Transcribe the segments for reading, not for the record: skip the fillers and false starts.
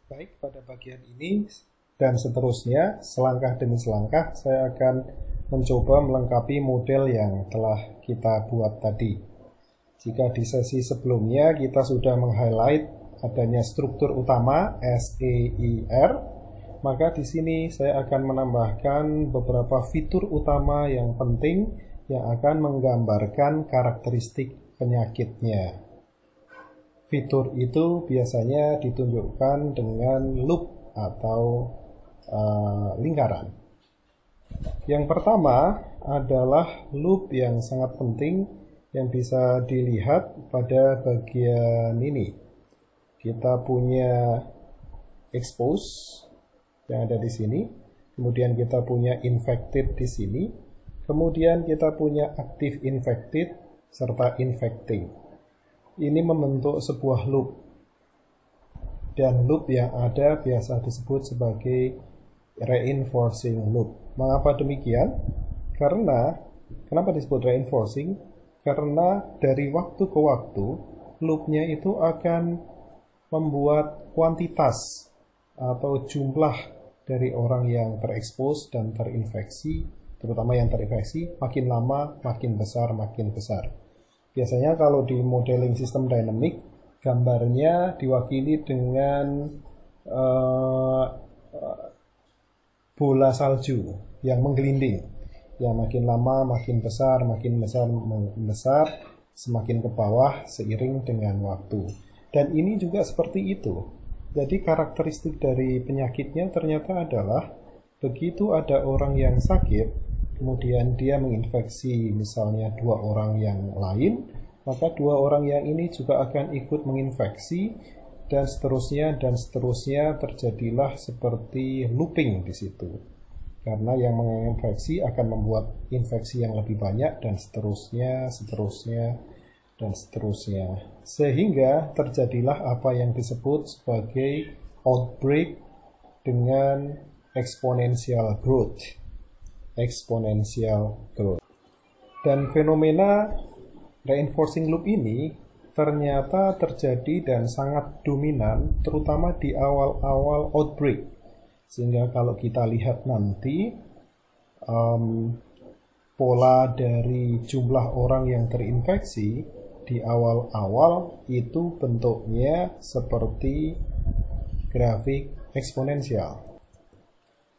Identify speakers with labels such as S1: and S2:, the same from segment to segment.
S1: Baik, pada bagian ini dan seterusnya, selangkah demi selangkah, saya akan mencoba melengkapi model yang telah kita buat tadi. Jika di sesi sebelumnya kita sudah meng-highlight adanya struktur utama SEIR, maka di sini saya akan menambahkan beberapa fitur utama yang penting yang akan menggambarkan karakteristik penyakitnya. Fitur itu biasanya ditunjukkan dengan loop atau lingkaran. Yang pertama adalah loop yang sangat penting yang bisa dilihat pada bagian ini. Kita punya expose yang ada di sini, kemudian kita punya infected di sini, kemudian kita punya active infected serta infecting. Ini membentuk sebuah loop, dan loop yang ada biasa disebut sebagai reinforcing loop. Mengapa demikian? Kenapa disebut reinforcing? Karena dari waktu ke waktu loopnya itu akan membuat kuantitas atau jumlah dari orang yang terekspos dan terinfeksi, terutama yang terinfeksi, makin lama makin besar. Biasanya kalau di modeling sistem dynamic, gambarnya diwakili dengan bola salju yang menggelinding. Yang makin lama makin besar, semakin ke bawah seiring dengan waktu. Dan ini juga seperti itu. Jadi karakteristik dari penyakitnya ternyata adalah begitu ada orang yang sakit, kemudian dia menginfeksi misalnya 2 orang yang lain, maka 2 orang yang ini juga akan ikut menginfeksi, dan seterusnya terjadilah seperti looping di situ. Karena yang menginfeksi akan membuat infeksi yang lebih banyak, dan seterusnya. Sehingga terjadilah apa yang disebut sebagai outbreak dengan exponential growth. Dan fenomena reinforcing loop ini ternyata terjadi dan sangat dominan terutama di awal-awal outbreak. Sehingga kalau kita lihat nanti pola dari jumlah orang yang terinfeksi di awal-awal itu bentuknya seperti grafik eksponensial.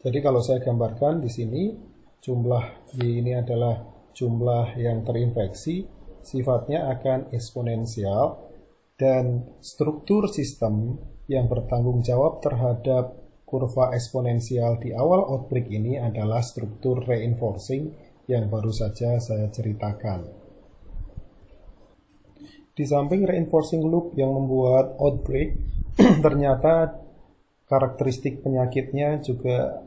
S1: Jadi kalau saya gambarkan di sini, jumlah Y ini adalah jumlah yang terinfeksi, sifatnya akan eksponensial, dan struktur sistem yang bertanggung jawab terhadap kurva eksponensial di awal outbreak ini adalah struktur reinforcing yang baru saja saya ceritakan. Di samping reinforcing loop yang membuat outbreak, ternyata karakteristik penyakitnya juga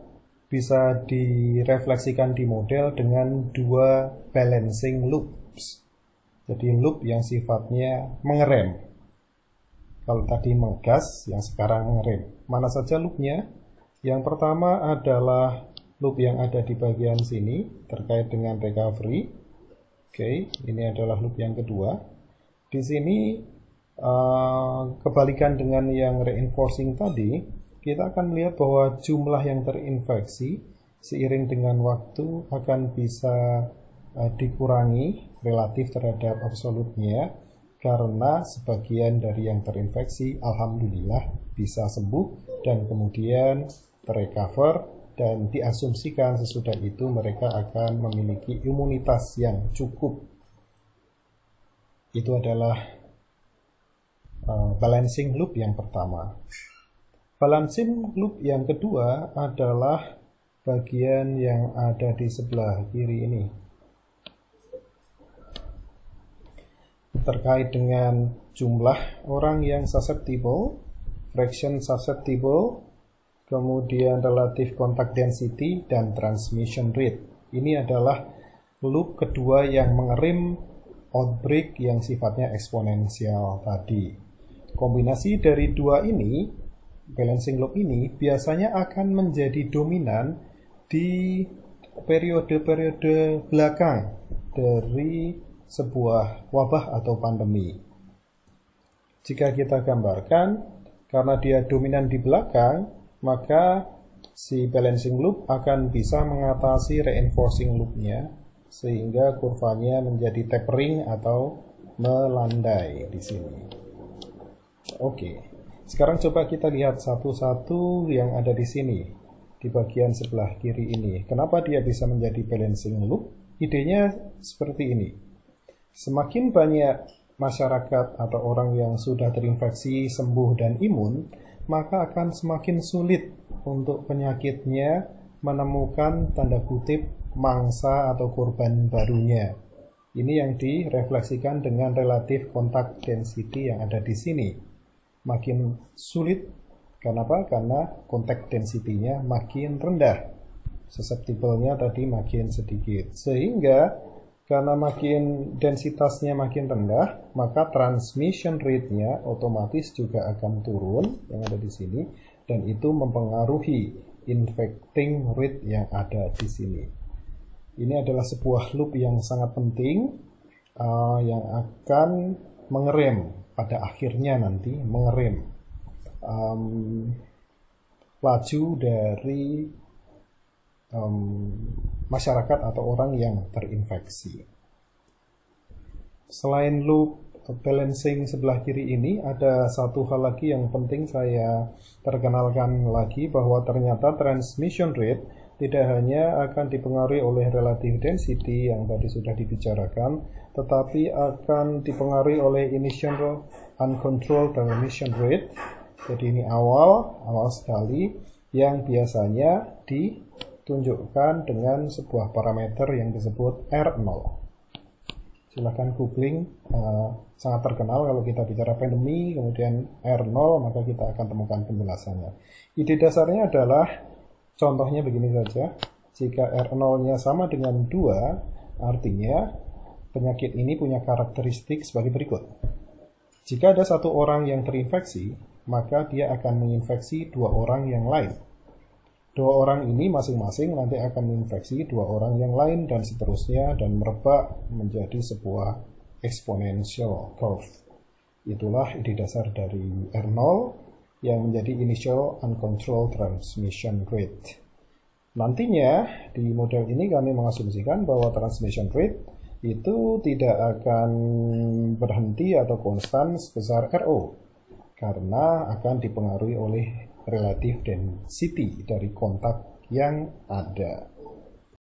S1: bisa direfleksikan di model dengan 2 balancing loops. Jadi loop yang sifatnya mengerem. Kalau tadi menggas, yang sekarang mengerem. Mana saja loopnya? Yang pertama adalah loop yang ada di bagian sini terkait dengan recovery. Oke, ini adalah loop yang kedua. Di sini kebalikan dengan yang reinforcing tadi, kita akan melihat bahwa jumlah yang terinfeksi seiring dengan waktu akan bisa dikurangi relatif terhadap absolutnya, karena sebagian dari yang terinfeksi alhamdulillah bisa sembuh dan kemudian terrecover, dan diasumsikan sesudah itu mereka akan memiliki imunitas yang cukup. Itu adalah balancing loop yang pertama. Balancing loop yang kedua adalah bagian yang ada di sebelah kiri ini, terkait dengan jumlah orang yang susceptible, fraction susceptible, kemudian relative contact density, dan transmission rate. Ini adalah loop kedua yang mengerem outbreak yang sifatnya eksponensial tadi. Kombinasi dari 2 ini, balancing loop ini, biasanya akan menjadi dominan di periode-periode belakang dari sebuah wabah atau pandemi. Jika kita gambarkan, Karena dia dominan di belakang, maka si balancing loop akan bisa mengatasi reinforcing loopnya, sehingga kurvanya menjadi tapering atau melandai di sini. Oke, sekarang coba kita lihat satu-satu yang ada di sini, di bagian sebelah kiri ini. Kenapa dia bisa menjadi balancing loop? Idenya seperti ini. Semakin banyak masyarakat atau orang yang sudah terinfeksi, sembuh, dan imun, maka akan semakin sulit untuk penyakitnya menemukan tanda kutip mangsa atau korban barunya. Ini yang direfleksikan dengan relatif kontak density yang ada di sini. Makin sulit, kenapa? Karena kontak density-nya makin rendah. Susceptible-nya tadi makin sedikit. Sehingga karena makin densitasnya makin rendah, maka transmission rate-nya otomatis juga akan turun yang ada di sini, dan itu mempengaruhi infecting rate yang ada di sini. Ini adalah sebuah loop yang sangat penting yang akan mengerem pada akhirnya nanti mengerem laju dari masyarakat atau orang yang terinfeksi. Selain loop balancing sebelah kiri ini, ada satu hal lagi yang penting saya perkenalkan lagi, bahwa ternyata transmission rate tidak hanya akan dipengaruhi oleh relative density yang tadi sudah dibicarakan, tetapi akan dipengaruhi oleh initial uncontrolled transmission rate. Jadi ini awal sekali, yang biasanya ditunjukkan dengan sebuah parameter yang disebut R0. Silahkan googling, sangat terkenal kalau kita bicara pandemi, kemudian R0, maka kita akan temukan penjelasannya. Ide dasarnya adalah, contohnya begini saja, jika R0-nya sama dengan 2, artinya penyakit ini punya karakteristik sebagai berikut. Jika ada satu orang yang terinfeksi, maka dia akan menginfeksi 2 orang yang lain. 2 orang ini masing-masing nanti akan menginfeksi 2 orang yang lain, dan seterusnya, dan merebak menjadi sebuah exponential curve. Itulah ide dasar dari R0 yang menjadi initial uncontrolled transmission rate. Nantinya di model ini kami mengasumsikan bahwa transmission rate itu tidak akan berhenti atau konstan sebesar RO, karena akan dipengaruhi oleh relative density dari kontak yang ada.